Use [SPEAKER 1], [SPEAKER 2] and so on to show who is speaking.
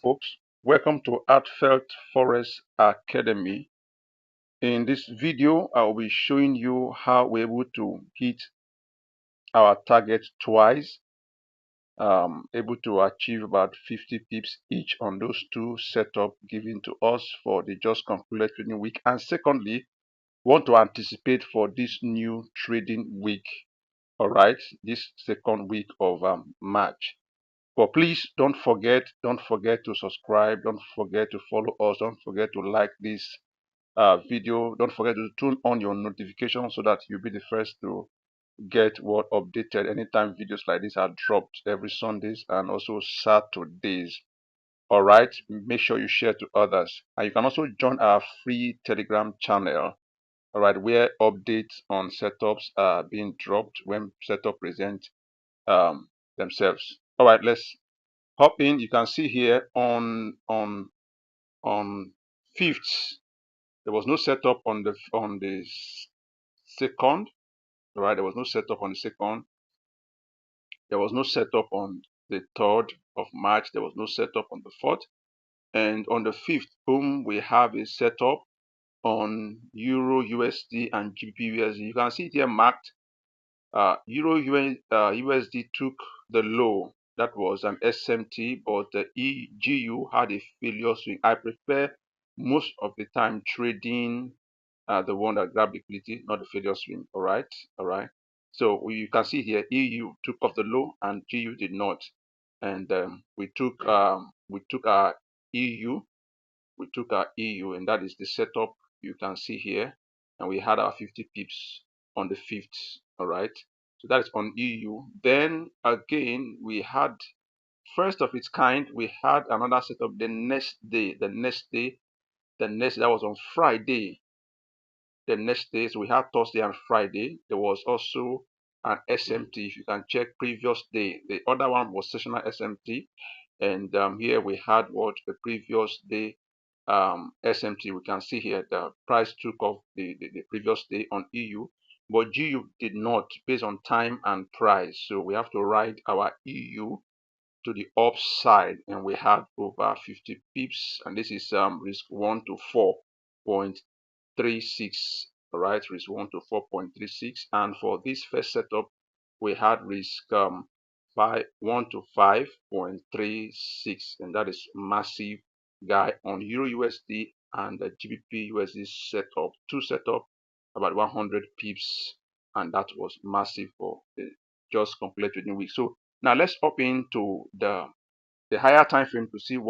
[SPEAKER 1] folks. Welcome to Heartfelt Forex Academy. In this video, I will be showing you how we're able to hit our target twice, able to achieve about 50 pips each on those two setups given to us for the just concluded trading week. And secondly, want to anticipate for this new trading week. All right, this second week of March. But please don't forget to subscribe, don't forget to follow us, don't forget to like this video, don't forget to turn on your notifications so that you'll be the first to get what updated anytime videos like this are dropped every Sundays and also Saturdays. All right, make sure you share to others, and you can also join our free Telegram channel, all right, where updates on setups are being dropped when setup present themselves. All right, let's hop in. You can see here on 5th, there was no setup on the second. Right, there was no setup on the second. There was no setup on the 3rd of March. There was no setup on the 4th, and on the 5th, boom, we have a setup on Euro USD and GBP USD. You can see it here marked. USD took the low. That was an SMT, but the EGU had a failure swing. I prefer most of the time trading the one that grabbed liquidity, not the failure swing. All right. So you can see here, EU took off the low and GU did not, and we took our EU, and that is the setup you can see here, and we had our 50 pips on the 5th. All right, so that is on EU. Then again, we had first of its kind, we had another setup the next day, that was on Friday. The next days we had Thursday and Friday. There was also an SMT. If you can check previous day, the other one was sessional SMT, and here we had what the previous day SMT. We can see here the price took off the previous day on EU, but GU did not, based on time and price. So we have to ride our EU to the upside, and we had over 50 pips, and this is risk 1 to 4.36. all right, risk 1 to 4.36, and for this first setup we had risk 1 to 5.36, and that is massive guy on Euro USD and the GBP USD setup, two setup about 100 pips, and that was massive for the just completed trading week. So now let's hop into the higher time frame to see what